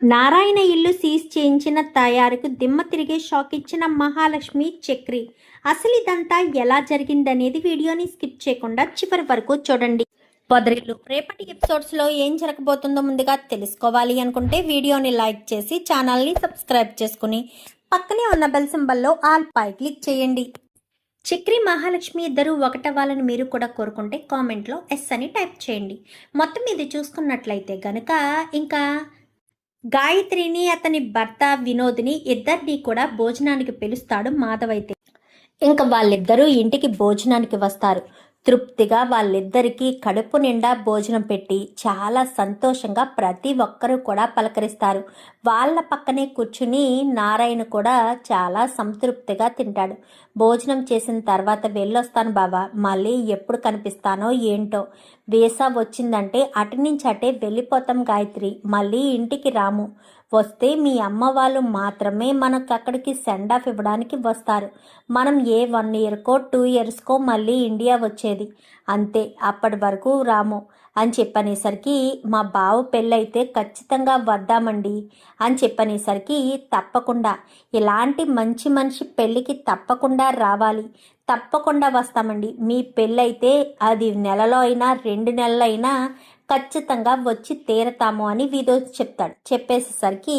నారాయణ ఇల్లు సీజ్ చేయించిన తయారుకు దిమ్మ తిరిగే షాక్ ఇచ్చిన మహాలక్ష్మి చక్రి. అసలు ఇదంతా ఎలా జరిగిందనేది వీడియోని స్కిప్ చేయకుండా చివరి వరకు చూడండి. పొదరిల్లు రేపటి ఎపిసోడ్స్లో ఏం జరగబోతుందో ముందుగా తెలుసుకోవాలి అనుకుంటే వీడియోని లైక్ చేసి ఛానల్ని సబ్స్క్రైబ్ చేసుకుని పక్కనే ఉన్న బెల్ సింబల్లో ఆల్ పై క్లిక్ చేయండి. చక్రి మహాలక్ష్మి ఇద్దరు ఒకటవ్వాలని మీరు కూడా కోరుకుంటే కామెంట్లో ఎస్ అని టైప్ చేయండి. మొత్తం ఇది చూసుకున్నట్లయితే గనుక ఇంకా గాయత్రిని అతని భర్త వినోద్ని ఇద్దరిని కూడా భోజనానికి పిలుస్తాడు మాధవైతే. ఇంకా వాళ్ళిద్దరూ ఇంటికి భోజనానికి వస్తారు. తృప్తిగా వాళ్ళిద్దరికీ కడుపు నిండా భోజనం పెట్టి చాలా సంతోషంగా ప్రతి ఒక్కరూ కూడా పలకరిస్తారు. వాళ్ళ పక్కనే కూర్చుని నారాయణ కూడా చాలా సంతృప్తిగా తింటాడు. భోజనం చేసిన తర్వాత వెళ్ళొస్తాను బాబా, మళ్ళీ ఎప్పుడు కనిపిస్తానో ఏంటో. వీసా వచ్చిందంటే అటు నుంచి అటే వెళ్ళిపోతాం గాయత్రి, మళ్ళీ ఇంటికి రాము. వస్తే మీ అమ్మ వాళ్ళు మాత్రమే మనకు అక్కడికి సెండ్ ఆఫ్ ఇవ్వడానికి వస్తారు. మనం ఏ 1 ఇయర్కో 2 ఇయర్స్కో మళ్ళీ ఇండియా వచ్చేది, అంతే. అప్పటి వరకు రాము అని చెప్పనేసరికి మా బావ పెళ్ళైతే ఖచ్చితంగా వద్దామండి అని చెప్పనేసరికి తప్పకుండా, ఇలాంటి మంచి మనిషి పెళ్ళికి తప్పకుండా రావాలి, తప్పకుండా వస్తామండి. మీ పెళ్ళైతే అది నెలలో అయినా 2 నెలలైనా ఖచ్చితంగా వచ్చి తీరతాము అని వినోద్ చెప్తాడు. చెప్పేసేసరికి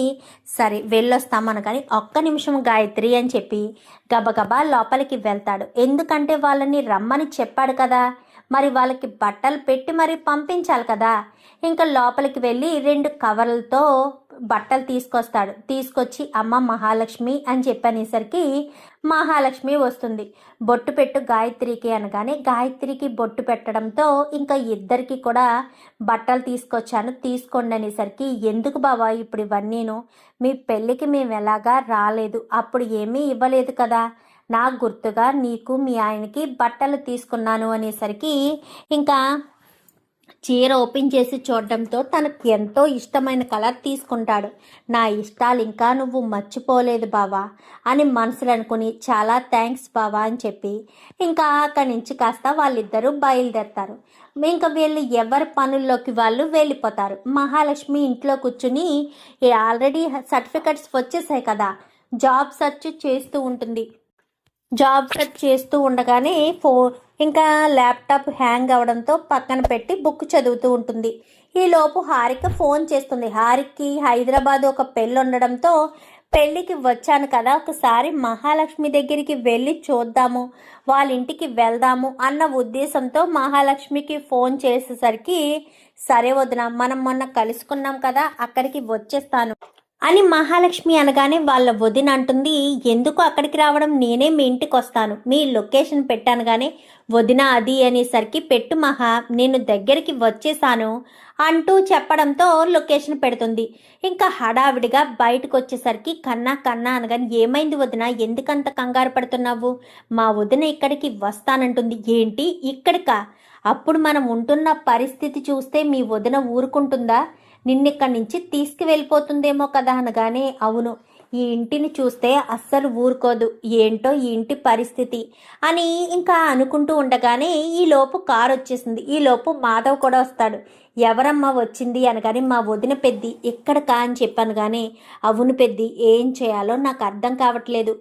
సరే వెళ్ళొస్తామని కానీ ఒక్క నిమిషం గాయత్రి అని చెప్పి గబగబా లోపలికి వెళ్తాడు. ఎందుకంటే వాళ్ళని రమ్మని చెప్పాడు కదా, మరి వాళ్ళకి బట్టలు పెట్టి మరి పంపించాలి కదా. ఇంకా లోపలికి వెళ్ళి 2 కవర్లతో బట్టలు తీసుకొస్తాడు. తీసుకొచ్చి అమ్మ మహాలక్ష్మి అని చెప్పనేసరికి మహాలక్ష్మి వస్తుంది. బొట్టు పెట్టు గాయత్రికి అనగానే గాయత్రికి బొట్టు పెట్టడంతో ఇంకా ఇద్దరికి కూడా బట్టలు తీసుకొచ్చాను, తీసుకోండి అనేసరికి ఎందుకు బావా ఇప్పుడు ఇవన్నీను, మీ పెళ్ళికి మేము ఎలాగా రాలేదు, అప్పుడు ఏమీ ఇవ్వలేదు కదా, నా గుర్తుగా నీకు మీ ఆయనకి బట్టలు తీసుకున్నాను అనేసరికి ఇంకా చీర ఓపెన్ చేసి చూడడంతో తనకు ఎంతో ఇష్టమైన కలర్ తీసుకుంటాడు. నా ఇష్టాలు ఇంకా నువ్వు మర్చిపోలేదు బావా అని మనసులో అనుకుని చాలా థ్యాంక్స్ బావా అని చెప్పి ఇంకా అక్కడి నుంచి కాస్త వాళ్ళిద్దరూ బయలుదేరతారు. ఇంకా వీళ్ళు ఎవరి పనుల్లోకి వాళ్ళు వెళ్ళిపోతారు. మహాలక్ష్మి ఇంట్లో కూర్చుని ఆల్రెడీ సర్టిఫికెట్స్ వచ్చేసాయి కదా, జాబ్ సెర్చ్ చేస్తూ ఉంటుంది. జాబ్ సెర్చ్ చేస్తూ ఉండగానే ఇంకా ల్యాప్టాప్ హ్యాంగ్ అవడంతో పక్కన పెట్టి బుక్ చదువుతూ ఉంటుంది. ఈలోపు హారిక ఫోన్ చేస్తుంది. హారికకి హైదరాబాద్ ఒక పెళ్ళి ఉండడంతో పెళ్ళికి వచ్చాను కదా, ఒకసారి మహాలక్ష్మి దగ్గరికి వెళ్ళి చూద్దాము, వాళ్ళ ఇంటికి వెళ్దాము అన్న ఉద్దేశంతో మహాలక్ష్మికి ఫోన్ చేసేసరికి సరే వదిన, మనం మొన్న కలుసుకున్నాం కదా, అక్కడికి వచ్చేస్తాను అని మహాలక్ష్మి అనగానే వాళ్ళ వదిన అంటుంది, ఎందుకు అక్కడికి రావడం, నేనే మీ ఇంటికి వస్తాను, మీ లొకేషన్ పెట్టాను కానీ వదిన అది అనేసరికి పెట్టు మహా, నేను దగ్గరికి వచ్చేసాను అంటూ చెప్పడంతో లొకేషన్ పెడుతుంది. ఇంకా హడావిడిగా బయటకు వచ్చేసరికి కన్నా కన్నా అనగానే ఏమైంది వదిన, ఎందుకంత కంగారు పడుతున్నావు, మా వదిన ఇక్కడికి వస్తానంటుంది. ఏంటి ఇక్కడికా, అప్పుడు మనం ఉంటున్న పరిస్థితి చూస్తే మీ వదిన ఊరుకుంటుందా, నిన్నిక్కడి నుంచి తీసుకువెళ్ళిపోతుందేమో కదా అనగానే అవును, ఈ ఇంటిని చూస్తే అస్సలు ఊరుకోదు, ఏంటో ఈ ఇంటి పరిస్థితి అని ఇంకా అనుకుంటూ ఉండగానే ఈలోపు కారు వచ్చేసింది. ఈలోపు మాధవ్ కూడా వస్తాడు. ఎవరమ్మా వచ్చింది అనగానే మా వదిన పెద్ది, ఎక్కడకా అని చెప్పాను కానీ అవును పెద్ది, ఏం చేయాలో నాకు అర్థం కావట్లేదు,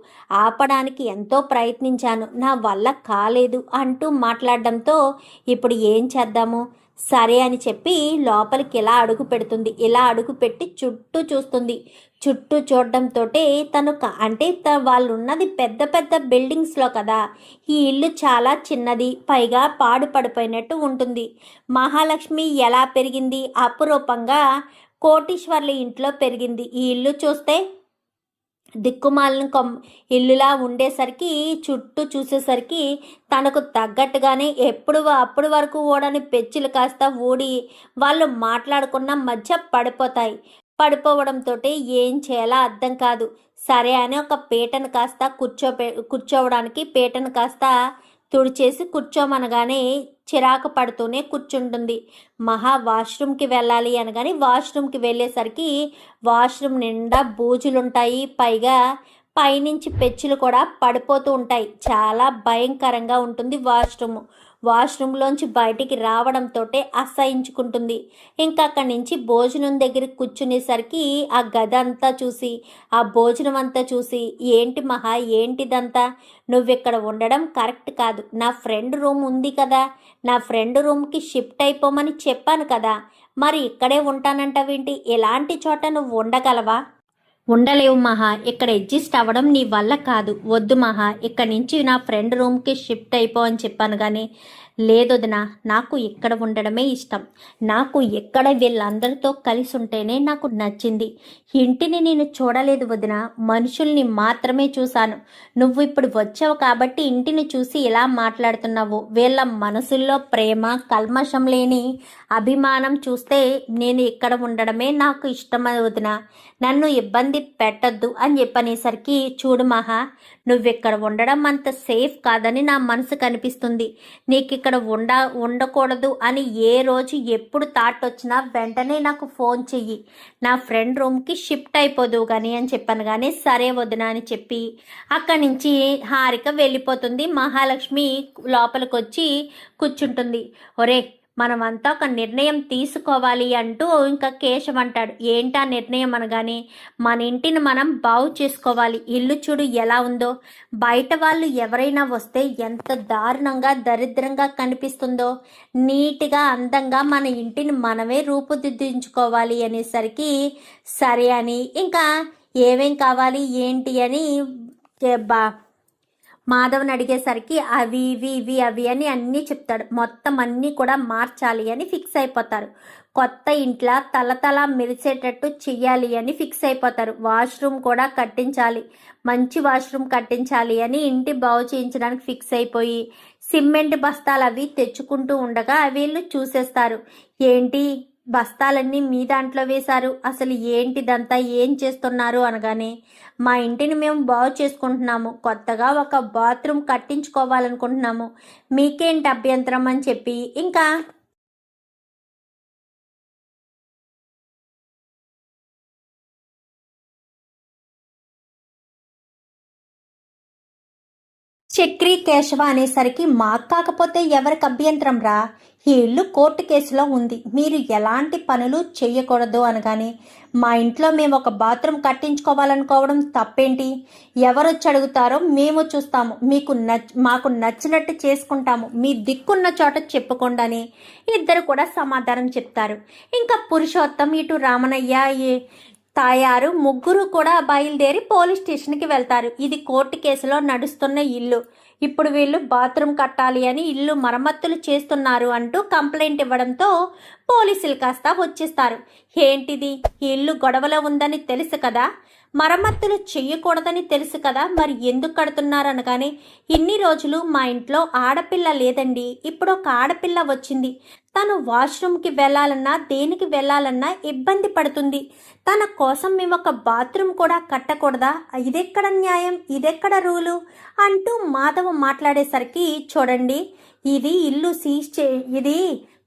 ఆపడానికి ఎంతో ప్రయత్నించాను, నా వల్ల కాలేదు అంటూ మాట్లాడడంతో ఇప్పుడు ఏం చేద్దాము, సరే అని చెప్పి లోపలికి ఇలా అడుగు పెడుతుంది. ఇలా అడుగు పెట్టి చుట్టూ చూస్తుంది. చుట్టూ చూడడంతో తను అంటే వాళ్ళు ఉన్నది పెద్ద పెద్ద బిల్డింగ్స్లో కదా, ఈ ఇల్లు చాలా చిన్నది, పైగా పాడు పడిపోయినట్టు ఉంటుంది. మహాలక్ష్మి ఎలా పెరిగింది, అపురూపంగా కోటీశ్వర్ల ఇంట్లో పెరిగింది. ఈ ఇల్లు చూస్తే దిక్కుమాలిన ఇల్లులా ఉండేసరికి చుట్టూ చూసేసరికి తనకు తగ్గట్టుగానే అప్పుడు వరకు ఓడని పెచ్చులు కాస్త ఊడి వాళ్ళు మాట్లాడుకున్న మధ్య పడిపోవడంతో ఏం చేయాలో అర్థం కాదు. సరే అని ఒక పీటను కాస్త కూర్చోవడానికి పీటను కాస్త తుడిచేసి కూర్చోమనగానే చిరాకు పడుతూనే కూర్చుంటుంది. మహా వాష్రూమ్కి వెళ్ళాలి అనగానే వాష్రూమ్కి వెళ్ళేసరికి వాష్రూమ్ నిండా బూజులుంటాయి, పైగా పైనుంచి పెచ్చులు కూడా పడిపోతూ ఉంటాయి. చాలా భయంకరంగా ఉంటుంది వాష్రూమ్. వాష్రూమ్లోంచి బయటికి రావడంతో అసహించుకుంటుంది. ఇంకా అక్కడి నుంచి భోజనం దగ్గర కూర్చునేసరికి ఆ గది అంతా చూసి, ఆ భోజనం అంతా చూసి, ఏంటి మహా ఏంటిదంతా, నువ్విక్కడ ఉండడం కరెక్ట్ కాదు, నా ఫ్రెండ్ రూమ్ ఉంది కదా, నా ఫ్రెండ్ రూమ్కి షిఫ్ట్ అయిపోమని చెప్పాను కదా, మరి ఇక్కడే ఉంటానంటావేంటి, ఎలాంటి చోట నువ్వు ఉండగలవా? ఉండలేవు మహా, ఇక్కడ అడ్జస్ట్ అవ్వడం నీ వల్ల కాదు, వద్దు మహా, ఇక్కడి నుంచి నా ఫ్రెండ్ రూమ్కి షిఫ్ట్ అయిపో అని చెప్పాను కానీ లేదొదినా, నాకు ఇక్కడ ఉండడమే ఇష్టం, నాకు ఎక్కడ వీళ్ళందరితో కలిసి ఉంటేనే నాకు నచ్చింది. ఇంటిని నేను చూడలేదు వదిన, మనుషుల్ని మాత్రమే చూశాను. నువ్వు ఇప్పుడు వచ్చావు కాబట్టి ఇంటిని చూసి ఇలా మాట్లాడుతున్నావు. వీళ్ళ మనసుల్లో ప్రేమ కల్మషం లేని అభిమానం చూస్తే నేను ఇక్కడ ఉండడమే నాకు ఇష్టం వదిన, నన్ను ఇబ్బంది పెట్టద్దు అని చెప్పనేసరికి, చూడు మహా, నువ్విక్కడ ఉండడం అంత సేఫ్ కాదని నా మనసు కనిపిస్తుంది. నీకు ఇక్కడ ఉండకూడదు అని ఏ రోజు ఎప్పుడు థాట్ వచ్చినా వెంటనే నాకు ఫోన్ చెయ్యి, నా ఫ్రెండ్ రూమ్కి షిఫ్ట్ అయిపోదువు కానీ అని చెప్పాను. కానీ సరే వదిన అని చెప్పి అక్కడి నుంచి హారిక వెళ్ళిపోతుంది. మహాలక్ష్మి లోపలికి వచ్చి కూర్చుంటుంది. ఒరే, మనమంతా ఒక నిర్ణయం తీసుకోవాలి అంటూ ఇంకా కేశవ్ అంటాడు. ఏంటా నిర్ణయం అనగానే, మన ఇంటిని మనం బాగు చేసుకోవాలి. ఇల్లు చూడు ఎలా ఉందో, బయట వాళ్ళు ఎవరైనా వస్తే ఎంత దారుణంగా దరిద్రంగా కనిపిస్తుందో, నీట్గా అందంగా మన ఇంటిని మనమే రూపుదిద్దించుకోవాలి అనేసరికి సరే అని ఇంకా ఏమేం కావాలి ఏంటి అని మాధవ్ని అడిగేసరికి అవి ఇవి ఇవి అవి అని అన్నీ చెప్తాడు. మొత్తం అన్నీ కూడా మార్చాలి అని ఫిక్స్ అయిపోతారు. కొత్త ఇంట్లో తలతల మెరిసేటట్టు చెయ్యాలి అని ఫిక్స్ అయిపోతారు. వాష్రూమ్ కూడా కట్టించాలి, మంచి వాష్రూమ్ కట్టించాలి అని ఇంటి బాగు చేయించడానికి ఫిక్స్ అయిపోయి సిమెంట్ బస్తాలు అవి తెచ్చుకుంటూ ఉండగా వీళ్ళు చూసేస్తారు. ఏంటి బస్తాలన్నీ మీ దాంట్లో వేశారు, అసలు ఏంటిదంతా ఏం చేస్తున్నారు అనగానే, మా ఇంటిని మేము బాగు చేసుకుంటున్నాము, కొత్తగా ఒక బాత్రూమ్ కట్టించుకోవాలనుకుంటున్నాము, మీకేంటి అభ్యంతరం అని చెప్పి ఇంకా చక్రి కేశవ అనేసరికి, మాకు కాకపోతే ఎవరికి అభ్యంతరం రా, ఈ ఇల్లు కోర్టు కేసులో ఉంది, మీరు ఎలాంటి పనులు చెయ్యకూడదు అనగానే, మా ఇంట్లో మేము ఒక బాత్రూమ్ కట్టించుకోవాలనుకోవడం తప్పేంటి, ఎవరొచ్చి అడుగుతారో మేము చూస్తాము, మాకు నచ్చినట్టు చేసుకుంటాము, మీ దిక్కున్న చోట చెప్పుకోండి అని ఇద్దరు కూడా సమాధానం చెప్తారు. ఇంకా పురుషోత్తం ఇటు రామనయ్య తాయారు ముగ్గురు కూడా బయలుదేరి పోలీస్ స్టేషన్కి వెళ్తారు. ఇది కోర్టు కేసులో నడుస్తున్న ఇల్లు, ఇప్పుడు వీళ్ళు బాత్రూమ్ కట్టాలి అని ఇల్లు మరమ్మతులు చేస్తున్నారు అంటూ కంప్లైంట్ ఇవ్వడంతో పోలీసులు కాస్త వచ్చేస్తారు. ఏంటిది, ఇల్లు గొడవలో ఉందని తెలుసు కదా, మరమ్మతులు చెయ్యకూడదని తెలుసు కదా, మరి ఎందుకు కడుతున్నారు అనగానే, ఇన్ని రోజులు మా ఇంట్లో ఆడపిల్ల లేదండి, ఇప్పుడు ఒక ఆడపిల్ల వచ్చింది, తను వాష్రూమ్కి వెళ్ళాలన్నా దేనికి వెళ్ళాలన్నా ఇబ్బంది పడుతుంది, తన కోసం మేము ఒక బాత్రూమ్ కూడా కట్టకూడదా, ఇదెక్కడ న్యాయం, ఇదెక్కడ రూలు అంటూ మాధవ మాట్లాడేసరికి, చూడండి ఇది ఇల్లు ఇది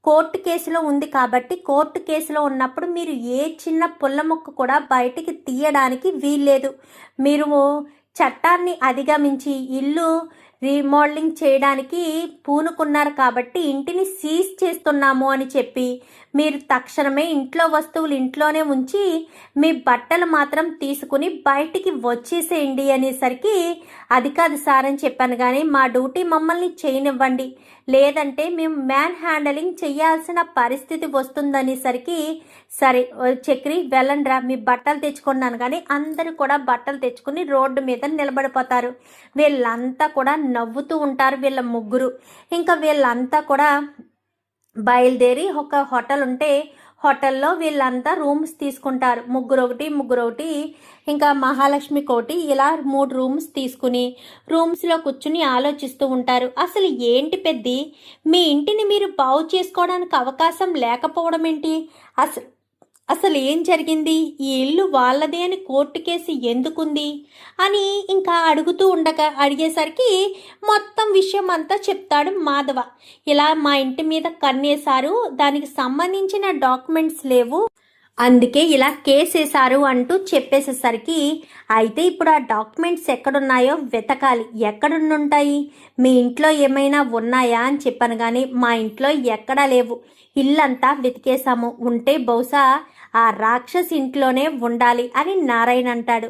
కోర్టు కేసులో ఉంది కాబట్టి కోర్టు కేసులో ఉన్నప్పుడు మీరు ఏ చిన్న పుల్ల ముక్క కూడా బయటికి తీయడానికి వీల్లేదు, మీరు చట్టాన్ని అధిగమించి ఇల్లు రీమోడలింగ్ చేయడానికి పూనుకున్నారు కాబట్టి ఇంటిని సీజ్ చేస్తున్నాము అని చెప్పి మీరు తక్షణమే ఇంట్లో వస్తువులు ఇంట్లోనే ఉంచి మీ బట్టలు మాత్రం తీసుకుని బయటికి వచ్చేసేయండి అనేసరికి, అది కాదు సార్ అని చెప్పాను కానీ మా డ్యూటీ మమ్మల్ని చేయనివ్వండి, లేదంటే మేము మ్యాన్ హ్యాండలింగ్ చేయాల్సిన పరిస్థితి వస్తుందనేసరికి, సరే చక్రి వెళ్ళండిరా మీ బట్టలు తెచ్చుకున్నాను కానీ అందరూ కూడా బట్టలు తెచ్చుకుని రోడ్డు మీద నిలబడిపోతారు. వీళ్ళంతా కూడా నవ్వుతూ ఉంటారు వీళ్ళ ముగ్గురు. ఇంకా వీళ్ళంతా కూడా బయలుదేరి ఒక హోటల్ ఉంటే హోటల్లో వీళ్ళంతా రూమ్స్ తీసుకుంటారు. ముగ్గురు ఒకటి ఇంకా మహాలక్ష్మి కోటి ఇలా 3 రూమ్స్ తీసుకుని రూమ్స్లో కూర్చుని ఆలోచిస్తూ ఉంటారు. అసలు ఏంటి పెద్ది, మీ ఇంటిని మీరు బాగు చేసుకోవడానికి అవకాశం లేకపోవడం ఏంటి, అసలు ఏం జరిగింది, ఈ ఇల్లు వాళ్ళదే అని కోర్టు కేసు ఎందుకుంది అని ఇంకా అడిగేసరికి మొత్తం విషయం అంతా చెప్తాడు మాధవ. ఇలా మా ఇంటి మీద కన్నేశారు, దానికి సంబంధించిన డాక్యుమెంట్స్ లేవు, అందుకే ఇలా కేసేశారు అంటూ చెప్పేసేసరికి, అయితే ఇప్పుడు ఆ డాక్యుమెంట్స్ ఎక్కడున్నాయో వెతకాలి. ఎక్కడుండుంటాయి? మీ ఇంట్లో ఏమైనా ఉన్నాయా అని చెప్పాను కానీ మా ఇంట్లో ఎక్కడా లేవు. ఇల్లంతా వెతికేశాము. ఉంటే బహుశా ఆ రాక్షస్ ఇంట్లోనే ఉండాలి అని నారాయణ అంటాడు.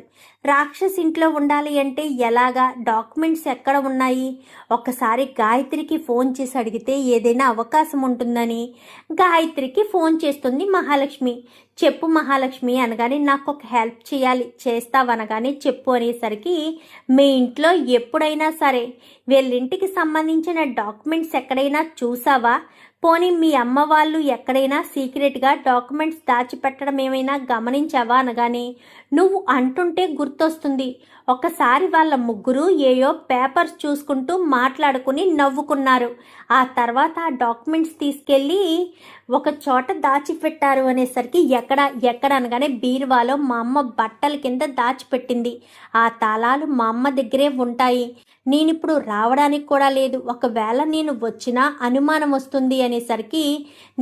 రాక్షస్ ఇంట్లో ఉండాలి అంటే ఎలాగా? డాక్యుమెంట్స్ ఎక్కడ ఉన్నాయి? ఒక్కసారి గాయత్రికి ఫోన్ చేసి అడిగితే ఏదైనా అవకాశం ఉంటుందని గాయత్రికి ఫోన్ చేస్తుంది మహాలక్ష్మి. చెప్పు మహాలక్ష్మి అనగానే, నాకు ఒక హెల్ప్ చేయాలి, చేస్తావనగానే చెప్పు అనేసరికి, మీ ఇంట్లో ఎప్పుడైనా సరే వీళ్ళింటికి సంబంధించిన డాక్యుమెంట్స్ ఎక్కడైనా చూసావా? పోనీ మీ అమ్మ వాళ్ళు ఎక్కడైనా సీక్రెట్గా డాక్యుమెంట్స్ దాచిపెట్టడం ఏమైనా గమనించావా అనగానే, నువ్వు అంటుంటే గుర్తొస్తుంది, ఒకసారి వాళ్ళ ముగ్గురు ఏయో పేపర్స్ చూసుకుంటూ మాట్లాడుకుని నవ్వుకున్నారు. ఆ తర్వాత ఆ డాక్యుమెంట్స్ తీసుకెళ్ళి ఒక చోట దాచిపెట్టారు అనేసరికి, ఎక్కడ అనగానే, బీరువాలో మా అమ్మ బట్టల కింద దాచిపెట్టింది. ఆ తాళాలు మా అమ్మ దగ్గరే ఉంటాయి. నేనిప్పుడు రావడానికి కూడా లేదు. ఒకవేళ నేను వచ్చినా అనుమానం వస్తుంది అనేసరికి,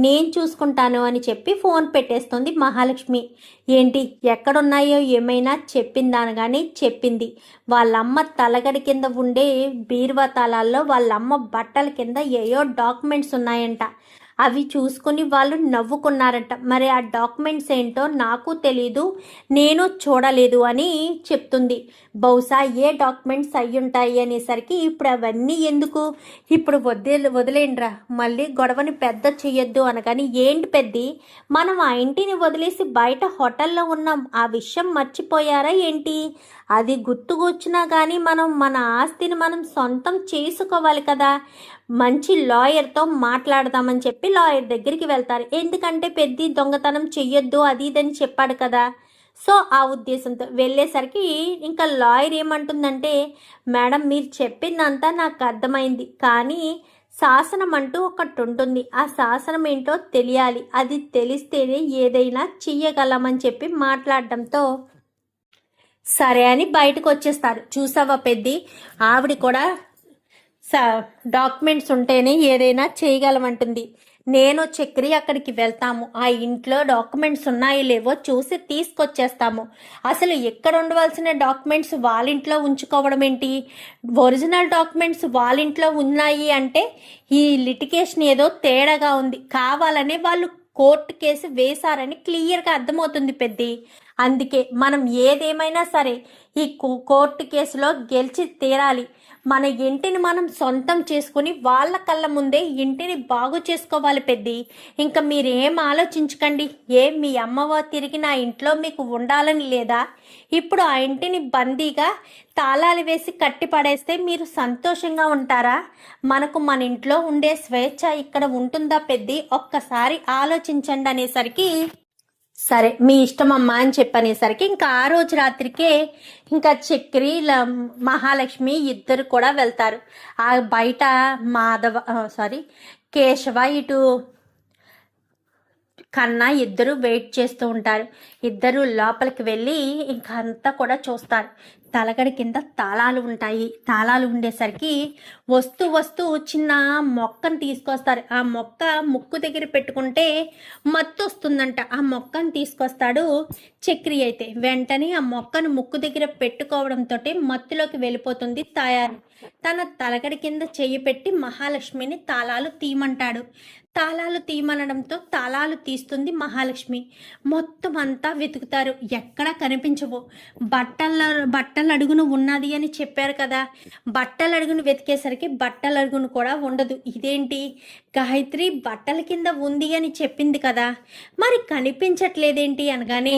నేను చూసుకుంటాను అని చెప్పి ఫోన్ పెట్టేస్తుంది మహాలక్ష్మి. ఏంటి ఎక్కడున్నాయో ఏమైనా చెప్పిందా అనగానే చెప్పింది. వాళ్ళమ్మ తలగడి కింద ఉండే బీరువా తాళాల్లో వాళ్ళమ్మ బట్టల కింద ఏయో డాక్యుమెంట్స్ ఉన్నాయంట. అవి చూసుకుని వాళ్ళు నవ్వుకున్నారంట. మరి ఆ డాక్యుమెంట్స్ ఏంటో నాకు తెలీదు, నేను చూడలేదు అని చెప్తుంది. బహుశా ఏ డాక్యుమెంట్స్ అయ్యుంటాయి అనేసరికి, ఇప్పుడు అవన్నీ ఎందుకు, ఇప్పుడు వదిలేండ్రా, మళ్ళీ గొడవని పెద్ద చెయ్యొద్దు అనగాని, ఏంటి పెద్ది, మనం ఆ ఇంటిని వదిలేసి బయట హోటల్లో ఉన్నాం, ఆ విషయం మర్చిపోయారా ఏంటి? అది గుర్తుకొచ్చినా కానీ మన ఆస్తిని మనం సొంతం చేసుకోవాలి కదా. మంచి లాయర్తో మాట్లాడదామని చెప్పి లాయర్ దగ్గరికి వెళ్తారు. ఎందుకంటే పెద్ద దొంగతనం చెయ్యొద్దు అది ఇదని చెప్పాడు కదా. సో ఆ ఉద్దేశంతో వెళ్ళేసరికి ఇంకా లాయర్ ఏమంటుందంటే, మేడం మీరు చెప్పిందంతా నాకు అర్థమైంది, కానీ శాసనం అంటూ ఒకటి ఉంటుంది, ఆ శాసనం ఏంటో తెలియాలి, అది తెలిస్తేనే ఏదైనా చెయ్యగలమని చెప్పి మాట్లాడడంతో సరే అని బయటకు వచ్చేస్తారు. చూసావా పెద్ది, ఆవిడ కూడా డాక్యుమెంట్స్ ఉంటేనే ఏదైనా చేయగలమంటుంది. నేను చక్రి అక్కడికి వెళ్తాము, ఆ ఇంట్లో డాక్యుమెంట్స్ ఉన్నాయో లేవో చూసి తీసుకొచ్చేస్తాము. అసలు ఎక్కడ ఉండవలసిన డాక్యుమెంట్స్ వాళ్ళ ఇంట్లో ఉంచుకోవడం ఏంటి? ఒరిజినల్ డాక్యుమెంట్స్ వాళ్ళ ఇంట్లో ఉన్నాయి అంటే ఈ లిటిగేషన్ ఏదో తేడాగా ఉంది, కావాలనే వాళ్ళు కోర్టు కేసు వేశారని క్లియర్గా అర్థమవుతుంది పెద్ది. అందుకే మనం ఏదేమైనా సరే ఈ కోర్టు కేసులో గెలిచి తీరాలి. మన ఇంటిని మనం సొంతం చేసుకుని వాళ్ళ కళ్ళ ముందే ఇంటిని బాగు చేసుకోవాలి పెద్ది. ఇంకా మీరేం ఆలోచించకండి. మీ అమ్మవ తిరిగి నా ఇంట్లో మీకు ఉండాలని లేదా? ఇప్పుడు ఆ ఇంటిని బందీగా తాళాలు వేసి కట్టి పడేస్తే మీరు సంతోషంగా ఉంటారా? మనకు మన ఇంట్లో ఉండే స్వేచ్ఛ ఇక్కడ ఉంటుందా పెద్ది? ఒక్కసారి ఆలోచించండి అనేసరికి, సరే మీ ఇష్టం అమ్మా అని చెప్పనేసరికి, ఇంకా ఆ రోజు రాత్రికే ఇంకా చక్రి మహాలక్ష్మి ఇద్దరు కూడా వెళ్తారు. ఆ బయట కేశవ ఇటు కన్నా ఇద్దరు వెయిట్ చేస్తూ ఉంటారు. ఇద్దరు లోపలికి వెళ్ళి ఇంకా అంతా కూడా చూస్తారు. తలగడి కింద తాళాలు ఉంటాయి. తాళాలు ఉండేసరికి వస్తూ చిన్న మొక్కను తీసుకొస్తారు. ఆ మొక్క ముక్కు దగ్గర పెట్టుకుంటే మత్తు వస్తుందంట. ఆ మొక్కను తీసుకొస్తాడు చక్రి. అయితే వెంటనే ఆ మొక్కను ముక్కు దగ్గర పెట్టుకోవడంతో మత్తులోకి వెళ్ళిపోతుంది తాయారు. తన తలగడి కింద చెయ్యి పెట్టి మహాలక్ష్మిని తాళాలు తీయమంటాడు. తాళాలు తీయమనడంతో తాళాలు తీస్తుంది మొత్తం అంతా వెతుకుతారు, ఎక్కడా కనిపించవు. బట్టల అడుగును ఉన్నది అని చెప్పారు కదా, బట్టల అడుగును వెతికేసరికి బట్టల అడుగును కూడా ఉండదు. ఇదేంటి, గాయత్రి బట్టల కింద ఉంది అని చెప్పింది కదా, మరి కనిపించట్లేదేంటి అనగానే,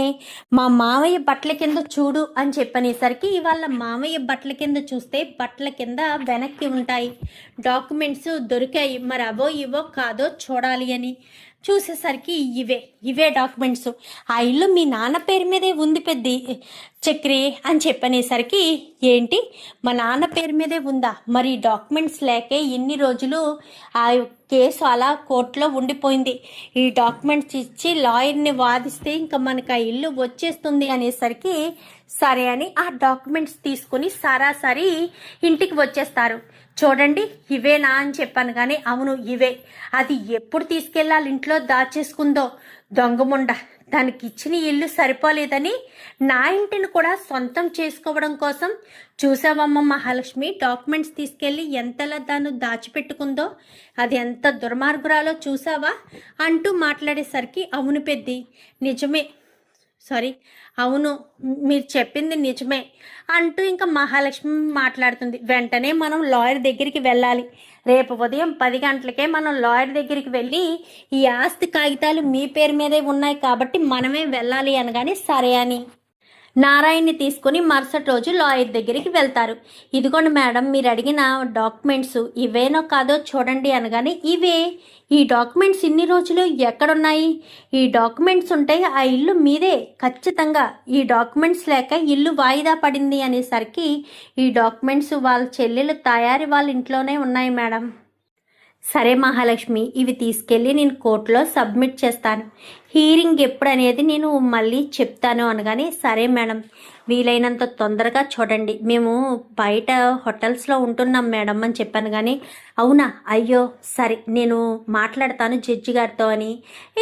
మా మావయ్య బట్టల కింద చూడు అని చెప్పనేసరికి వాళ్ళ మావయ్య బట్టల కింద చూస్తే బట్టల కింద వెనక్కి ఉంటాయి డాక్యుమెంట్స్ దొరికాయి. మరి అవో ఇవో కాదో చూడాలి అని చూసేసరికి ఇవే డాక్యుమెంట్స్. ఆ ఇల్లు మీ నాన్న పేరు మీదే ఉంది పెద్ది చక్రి అని చెప్పనేసరికి, ఏంటి మా నాన్న పేరు మీదే ఉందా? మరి డాక్యుమెంట్స్ లేకే ఇన్ని రోజులు ఆ కేసు అలా కోర్టులో ఉండిపోయింది. ఈ డాక్యుమెంట్స్ ఇచ్చి లాయర్ని వాదిస్తే ఇంకా మనకు ఆ ఇల్లు వచ్చేస్తుంది అనేసరికి, సరే అని ఆ డాక్యుమెంట్స్ తీసుకుని సరాసరి ఇంటికి వచ్చేస్తారు. చూడండి ఇవేనా అని చెప్పాను, కానీ అవును ఇవే. అది ఎప్పుడు తీసుకెళ్ళాలి ఇంట్లో దాచేసుకుందో దొంగముండ. దానికి ఇచ్చిన ఇల్లు సరిపోలేదని నా ఇంటిని కూడా సొంతం చేసుకోవడం కోసం చూసావమ్మ మహాలక్ష్మి, డాక్యుమెంట్స్ తీసుకెళ్ళి ఎంతలా దాన్ని దాచిపెట్టుకుందో, అది ఎంత దుర్మార్గురాలో చూసావా అంటూ మాట్లాడేసరికి అవును పెద్ది నిజమే, అవును మీరు చెప్పింది నిజమే అంటూ ఇంకా మహాలక్ష్మి మాట్లాడుతుంది. వెంటనే మనం లాయర్ దగ్గరికి వెళ్ళాలి. రేపు ఉదయం 10 గంటలకే మనం లాయర్ దగ్గరికి వెళ్ళి ఈ ఆస్తి కాగితాలు మీ పేరు మీదే ఉన్నాయి కాబట్టి మనమే వెళ్ళాలి అనగానే సరే అని నారాయణ్ని తీసుకుని మరుసటి రోజు లాయర్ దగ్గరికి వెళ్తారు. ఇదిగోండి మేడం, మీరు అడిగిన డాక్యుమెంట్స్ ఇవేనో కాదో చూడండి అనగానే ఇవే. ఈ డాక్యుమెంట్స్ ఇన్ని రోజులు ఎక్కడున్నాయి? ఈ డాక్యుమెంట్స్ ఉంటే ఆ ఇల్లు మీదే ఖచ్చితంగా. ఈ డాక్యుమెంట్స్ లేక ఇల్లు వాయిదా పడింది అనేసరికి ఈ డాక్యుమెంట్స్ వాళ్ళ చెల్లెలు తయారీ వాళ్ళ ఇంట్లోనే ఉన్నాయి మేడం. సరే మహాలక్ష్మి, ఇవి తీసుకెళ్ళి నేను కోర్టులో సబ్మిట్ చేస్తాను. హీరింగ్ ఎప్పుడనేది నేను మళ్ళీ చెప్తాను అనగానే సరే మేడం, వీలైనంత తొందరగా చూడండి. మేము బయట హోటల్స్లో ఉంటున్నాం మేడం అని చెప్పాను. కానీ అవునా, అయ్యో సరే నేను మాట్లాడతాను జడ్జి గారితో అని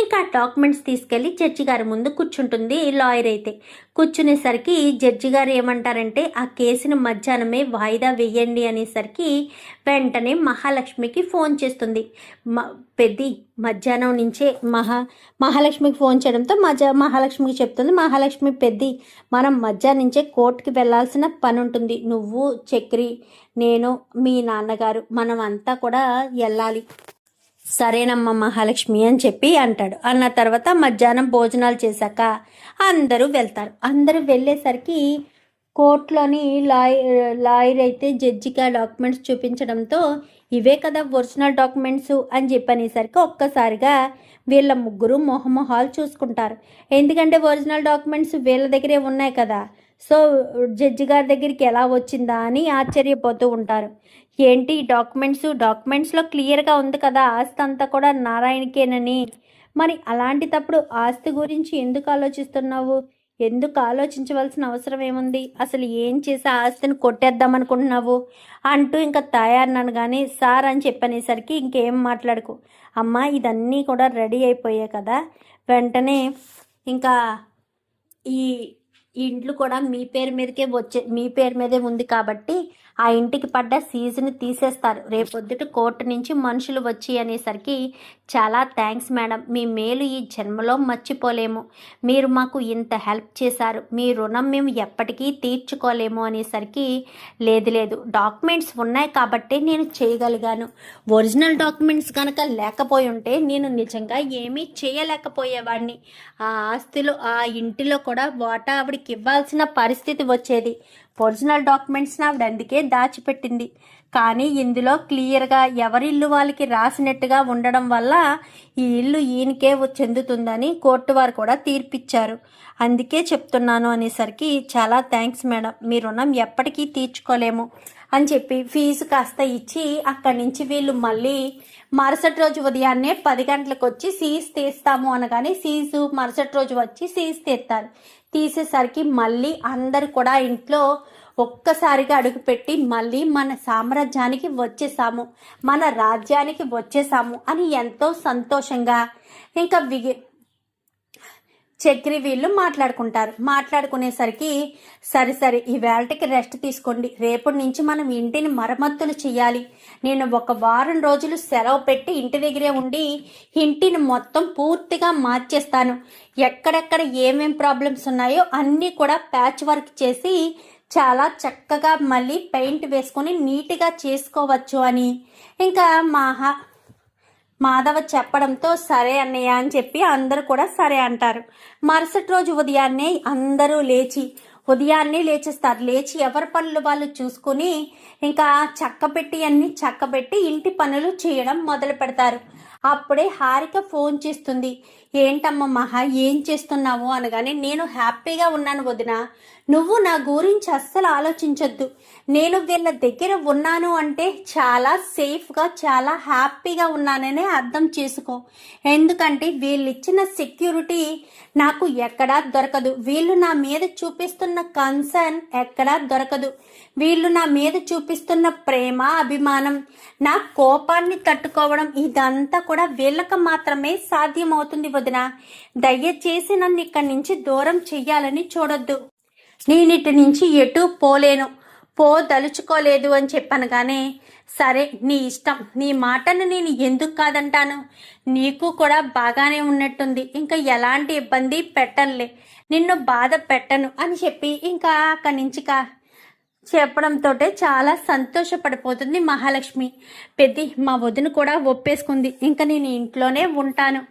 ఇంకా డాక్యుమెంట్స్ తీసుకెళ్ళి జడ్జి గారి ముందు కూర్చుంటుంది లాయర్. అయితే కూర్చునేసరికి జడ్జి గారు ఏమంటారంటే ఆ కేసును మధ్యాహ్నమే వాయిదా వేయండి అనేసరికి వెంటనే మహాలక్ష్మికి ఫోన్ చేస్తుంది. పెద్ది మధ్యాహ్నం నుంచే మహాలక్ష్మికి ఫోన్ చేయడంతో మహాలక్ష్మికి చెప్తుంది. మహాలక్ష్మి, పెద్ది మనం మధ్యాహ్నం నుంచే కోర్టుకి వెళ్ళాల్సిన పని ఉంటుంది. నువ్వు, చక్రి, నేను, మీ నాన్నగారు మనం అంతా కూడా వెళ్ళాలి. సరేనమ్మా మహాలక్ష్మి అని చెప్పి అంటాడు. అన్న తర్వాత మధ్యాహ్నం భోజనాలు చేశాక అందరూ వెళ్తారు. అందరూ వెళ్ళేసరికి కోర్టులోని లాయర్ అయితే జడ్జికి ఆ డాక్యుమెంట్స్ చూపించడంతో ఇవే కదా ఒరిజినల్ డాక్యుమెంట్స్ అని చెప్పనేసరికి ఒక్కసారిగా వీళ్ళ ముగ్గురు మొహమొహాలు చూసుకుంటారు. ఎందుకంటే ఒరిజినల్ డాక్యుమెంట్స్ వీళ్ళ దగ్గరే ఉన్నాయి కదా, సో జడ్జి గారి దగ్గరికి ఎలా వచ్చిందా అని ఆశ్చర్యపోతూ ఉంటారు. ఏంటి డాక్యుమెంట్స్లో క్లియర్గా ఉంది కదా ఆస్తి అంతా కూడా నారాయణకేనని. మరి అలాంటి తప్పుడు ఆస్తి గురించి ఎందుకు ఆలోచిస్తున్నావు? ఎందుకు ఆలోచించవలసిన అవసరం ఏముంది? అసలు ఏం చేసి ఆస్తిని కొట్టేద్దాం అనుకుంటున్నావు అంటూ ఇంకా తయారున్నాను. కానీ సార్ అని చెప్పనేసరికి ఇంకేం మాట్లాడుకో అమ్మా, ఇదన్నీ కూడా రెడీ అయిపోయాయి కదా. వెంటనే ఇంకా ఈ ఇంట్లో కూడా మీ పేరు మీదే ఉంది కాబట్టి ఆ ఇంటికి పడ్డ సీజుని తీసేస్తారు. రేపొద్దుట కోర్టు నుంచి మనుషులు వచ్చి అనేసరికి చాలా థ్యాంక్స్ మేడం, మీ మేలు ఈ జన్మలో మర్చిపోలేము. మీరు మాకు ఇంత హెల్ప్ చేశారు, మీ రుణం మేము ఎప్పటికీ తీర్చుకోలేము అనేసరికి లేదు డాక్యుమెంట్స్ ఉన్నాయి కాబట్టి నేను చేయగలిగాను. ఒరిజినల్ డాక్యుమెంట్స్ కనుక లేకపోయి ఉంటే నేను నిజంగా ఏమీ చేయలేకపోయేవాడిని. ఆ ఆస్తిలో ఆ ఇంటిలో కూడా వాటా ఆవిడకి ఇవ్వాల్సిన పరిస్థితి వచ్చేది. ఒరిజినల్ డాక్యుమెంట్స్ని ఆవిడ అందుకే దాచిపెట్టింది. కానీ ఇందులో క్లియర్గా ఎవరిల్లు వాళ్ళకి రాసినట్టుగా ఉండడం వల్ల ఈ ఇల్లు ఈయనకే చెందుతుందని కోర్టు వారు కూడా తీర్పిచ్చారు. అందుకే చెప్తున్నాను అనేసరికి చాలా థ్యాంక్స్ మేడం, మీ రుణం ఎప్పటికీ తీర్చుకోలేము అని చెప్పి ఫీజు కాస్త ఇచ్చి అక్కడి నుంచి వీళ్ళు మళ్ళీ మరుసటి రోజు ఉదయాన్నే 10 గంటలకు వచ్చి సీజ్ తీస్తాము అనగానే సీజు మరుసటి రోజు వచ్చి సీజ్ తీస్తారు. తీసేసరికి మళ్ళీ అందరు కూడా ఇంట్లో ఒక్కసారిగా అడుగుపెట్టి మళ్ళీ మన సామ్రాజ్యానికి వచ్చేసాము, మన రాజ్యానికి వచ్చేసాము అని ఎంతో సంతోషంగా ఇంకా చక్రి వీళ్ళు మాట్లాడుకునేసరికి సరే ఈ వేళకి రెస్ట్ తీసుకోండి, రేపటి నుంచి మనం ఇంటిని మరమ్మతులు చేయాలి. నేను 1 వారం రోజులు సెలవు పెట్టి ఇంటి దగ్గరే ఉండి ఇంటిని మొత్తం పూర్తిగా మార్చేస్తాను. ఎక్కడెక్కడ ఏమేం ప్రాబ్లమ్స్ ఉన్నాయో అన్నీ కూడా ప్యాచ్ వర్క్ చేసి చాలా చక్కగా మళ్ళీ పెయింట్ వేసుకొని నీట్గా చేసుకోవచ్చు అని ఇంకా మాధవ చెప్పడంతో సరే అన్నయ్య అని చెప్పి అందరూ కూడా సరే అంటారు. మరుసటి రోజు ఉదయాన్నే అందరూ లేచేస్తారు. లేచి ఎవరి పనులు వాళ్ళు చూసుకుని ఇంకా చక్కబెట్టి ఇంటి పనులు చేయడం మొదలు పెడతారు. అప్పుడే హారిక ఫోన్ చేస్తుంది. ఏంటమ్మా మహా, ఏం చేస్తున్నావు అనగానే, నేను హ్యాపీగా ఉన్నాను వదిన, నువ్వు నా గురించి అస్సలు ఆలోచించొద్దు. నేను వీళ్ళ దగ్గర ఉన్నాను అంటే చాలా సేఫ్గా, చాలా హ్యాపీగా ఉన్నాననే అర్థం చేసుకో. ఎందుకంటే వీళ్ళు ఇచ్చిన సెక్యూరిటీ నాకు ఎక్కడా దొరకదు. వీళ్ళు నా మీద చూపిస్తున్న కన్సర్న్ ఎక్కడా దొరకదు. వీళ్ళు నా మీద చూపిస్తున్న ప్రేమ, అభిమానం, నా కోపాన్ని తట్టుకోవడం, ఇదంతా కూడా వీళ్ళకి మాత్రమే సాధ్యమవుతుంది వదిన. దయచేసి నన్ను ఇక్కడి నుంచి దూరం చెయ్యాలని చూడొద్దు. నేనిటి నుంచి ఎటు పోలేను, పోదలుచుకోలేదు అని చెప్పనగానే, సరే నీ ఇష్టం, నీ మాటను నేను ఎందుకు కాదంటాను, నీకు కూడా బాగానే ఉన్నట్టుంది, ఇంకా ఎలాంటి ఇబ్బంది పెట్టనులే, నిన్ను బాధ పెట్టను అని చెప్పి ఇంకా అక్కడి నుంచి చెప్పడంతో చాలా సంతోషపడిపోతుంది మహాలక్ష్మి. పెద్ది, మా వదిన కూడా ఒప్పేసుకుంది, ఇంకా నేను ఇంట్లోనే ఉంటాను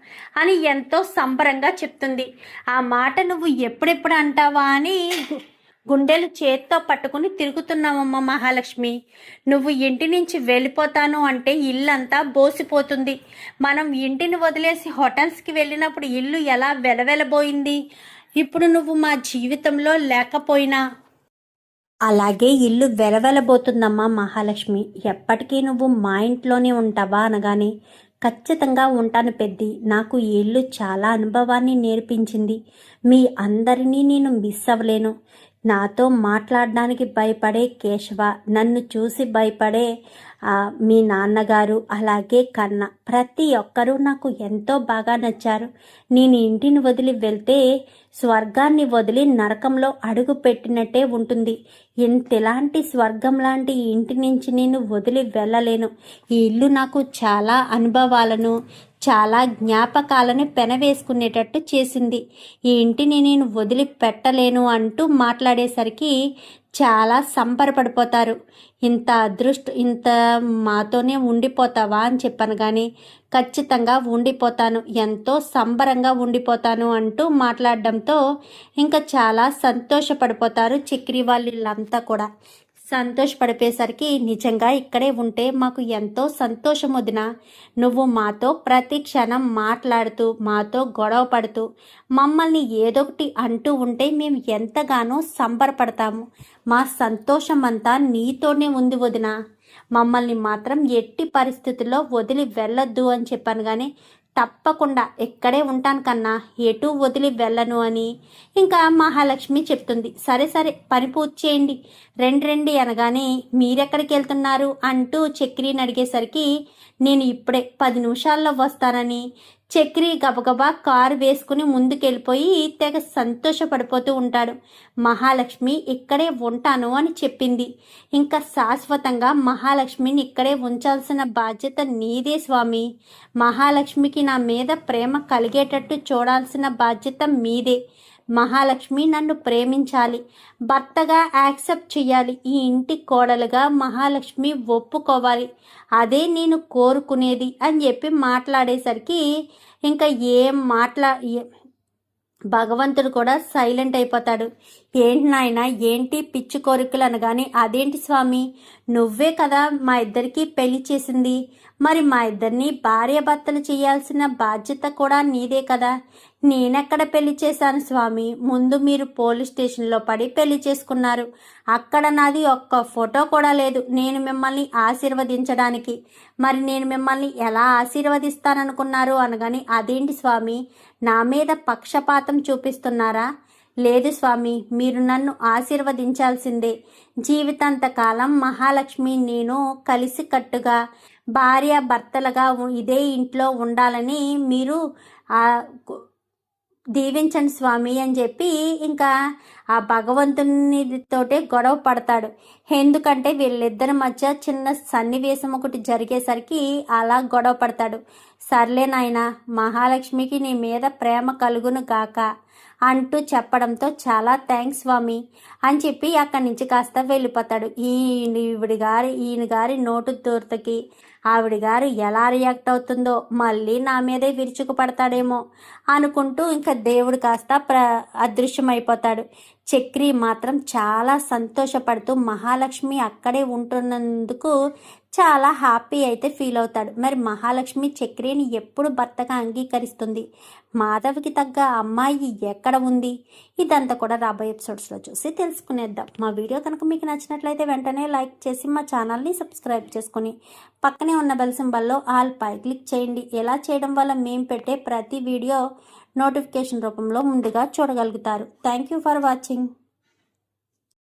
అని ఎంతో సంబరంగా చెప్తుంది. ఆ మాట నువ్వు ఎప్పుడెప్పుడు అంటావా అని గుండెలు చేత్తో పట్టుకుని తిరుగుతున్నావమ్మ మహాలక్ష్మి. నువ్వు ఇంటి నుంచి వెళ్ళిపోతాను అంటే ఇల్లంతా బోసిపోతుంది. మనం ఇంటిని వదిలేసి హోటల్స్కి వెళ్ళినప్పుడు ఇల్లు ఎలా వెలవెలబోయింది. ఇప్పుడు నువ్వు మా జీవితంలో లేకపోయినా అలాగే ఇల్లు వెలవెలబోతుందమ్మా మహాలక్ష్మి. ఎప్పటికీ నువ్వు మా ఇంట్లోనే ఉంటావా అనగానే, ఖచ్చితంగా ఉంటాను పెద్ది. నాకు ఈ ఇల్లు చాలా అనుభవాన్ని నేర్పించింది. మీ అందరినీ నేను మిస్ అవ్వలేను. నాతో మాట్లాడడానికి భయపడే కేశవ, నన్ను చూసి భయపడే మీ నాన్నగారు, అలాగే కన్న, ప్రతి ఒక్కరూ నాకు ఎంతో బాగా నచ్చారు. నేను ఇంటిని వదిలి వెళ్తే స్వర్గాన్ని వదిలి నరకంలో అడుగు పెట్టినట్టే ఉంటుంది. ఇంతలాంటి స్వర్గం లాంటి ఇంటి నుంచి నేను వదిలి వెళ్ళలేను. ఈ ఇల్లు నాకు చాలా అనుభవాలను, చాలా జ్ఞాపకాలను పెనవేసుకునేటట్టు చేసింది. ఈ ఇంటిని నేను వదిలి పెట్టలేను అంటూ మాట్లాడేసరికి చాలా సంబరపడిపోతారు. ఇంత మాతోనే ఉండిపోతావా అని చెప్పాను. కానీ ఖచ్చితంగా ఉండిపోతాను, ఎంతో సంబరంగా ఉండిపోతాను అంటూ మాట్లాడడంతో ఇంకా చాలా సంతోషపడిపోతారు చక్రి వాళ్ళంతా కూడా. సంతోషపడిపోయేసరికి, నిజంగా ఇక్కడే ఉంటే మాకు ఎంతో సంతోషం వదిన. నువ్వు మాతో ప్రతి క్షణం మాట్లాడుతూ, మాతో గొడవ పడుతూ, మమ్మల్ని ఏదొకటి అంటూ ఉంటే మేము ఎంతగానో సంబరపడతాము. మా సంతోషం అంతా నీతోనే ఉంది వదిన. మమ్మల్ని మాత్రం ఎట్టి పరిస్థితుల్లో వదిలి వెళ్ళొద్దు అని చెప్పాను. కానీ తప్పకుండా ఇక్కడే ఉంటాను కన్నా, ఎటు వదిలి వెళ్ళను అని ఇంకా మహాలక్ష్మి చెప్తుంది. సరే సరే, పని పూర్తి చేయండి, రండి అనగానే, మీరెక్కడికి వెళ్తున్నారు అంటూ చక్రిని అడిగేసరికి, నేను ఇప్పుడే 10 నిమిషాల్లో వస్తానని చక్రి గబగబా కారు వేసుకుని ముందుకెళ్ళిపోయి తెగ సంతోషపడిపోతూ ఉంటాడు. మహాలక్ష్మి ఇక్కడే ఉంటాను అని చెప్పింది. ఇంకా శాశ్వతంగా మహాలక్ష్మిని ఇక్కడే ఉంచాల్సిన బాధ్యత నీదే స్వామి. మహాలక్ష్మికి నా మీద ప్రేమ కలిగేటట్టు చూడాల్సిన బాధ్యత మీదే. మహాలక్ష్మి నన్ను ప్రేమించాలి, భర్తగా యాక్సెప్ట్ చేయాలి, ఈ ఇంటి కోడలుగా మహాలక్ష్మి ఒప్పుకోవాలి, అదే నేను కోరుకునేది అని చెప్పి మాట్లాడేసరికి ఇంకా భగవంతుడు కూడా సైలెంట్ అయిపోతాడు. ఏంటి నాయన, ఏంటి పిచ్చి కోరికలు అనగానే, అదేంటి స్వామి, నువ్వే కదా మా ఇద్దరికి పెళ్లి చేసింది, మరి మా ఇద్దరిని భార్యాభర్తలు చేయాల్సిన బాధ్యత కూడా నీదే కదా. నేనెక్కడ పెళ్లి చేశాను స్వామి? ముందు మీరు పోలీస్ స్టేషన్లో పడి పెళ్లి చేసుకున్నారు. అక్కడ నాది ఒక్క ఫోటో కూడా లేదు నేను మిమ్మల్ని ఆశీర్వదించడానికి. మరి నేను మిమ్మల్ని ఎలా ఆశీర్వదిస్తాననుకున్నారు అనగాని, అదేంటి స్వామి, నా మీద పక్షపాతం చూపిస్తున్నారా? లేదు స్వామి, మీరు నన్ను ఆశీర్వదించాల్సిందే. జీవితాంతకాలం మహాలక్ష్మి నేను కలిసికట్టుగా భార్యాభర్తలుగా ఇదే ఇంట్లో ఉండాలని మీరు దీవించండి స్వామి అని చెప్పి ఇంకా ఆ భగవంతునితోటే గొడవ పడతాడు. ఎందుకంటే వీళ్ళిద్దరి మధ్య చిన్న సన్నివేశం ఒకటి జరిగేసరికి అలా గొడవ పడతాడు. సర్లే నాయనా, మహాలక్ష్మికి నీ మీద ప్రేమ కలుగును గాక అంటూ చెప్పడంతో, చాలా థ్యాంక్స్ స్వామి అని చెప్పి అక్కడి నుంచి కాస్త వెళ్ళిపోతాడు. ఈయన గారి నోటు దూరతకి ఆవిడ గారు ఎలా రియాక్ట్ అవుతుందో, మళ్ళీ నా మీదే విరుచుకు పడతాడేమో అనుకుంటూ ఇంకా దేవుడు కాస్త అదృశ్యమైపోతాడు. చక్రి మాత్రం చాలా సంతోషపడుతూ మహాలక్ష్మి అక్కడే ఉంటున్నందుకు చాలా హ్యాపీ అయితే ఫీల్ అవుతాడు. మరి మహాలక్ష్మి చక్రిని ఎప్పుడు భర్తగా అంగీకరిస్తుంది? మాధవ్కి తగ్గ అమ్మాయి ఎక్కడ ఉంది? ఇదంతా కూడా రాబోయే ఎపిసోడ్స్లో చూసి తెలుసుకునేద్దాం. మా వీడియో కనుక మీకు నచ్చినట్లయితే వెంటనే లైక్ చేసి మా ఛానల్ని సబ్స్క్రైబ్ చేసుకుని పక్కనే ఉన్న బెల్ సింబల్లో ఆల్ పై క్లిక్ చేయండి. ఎలా చేయడం వల్ల మేము పెట్టే ప్రతి వీడియో నోటిఫికేషన్ రూపంలో ముందుగా చూడగలుగుతారు. Thank you for watching.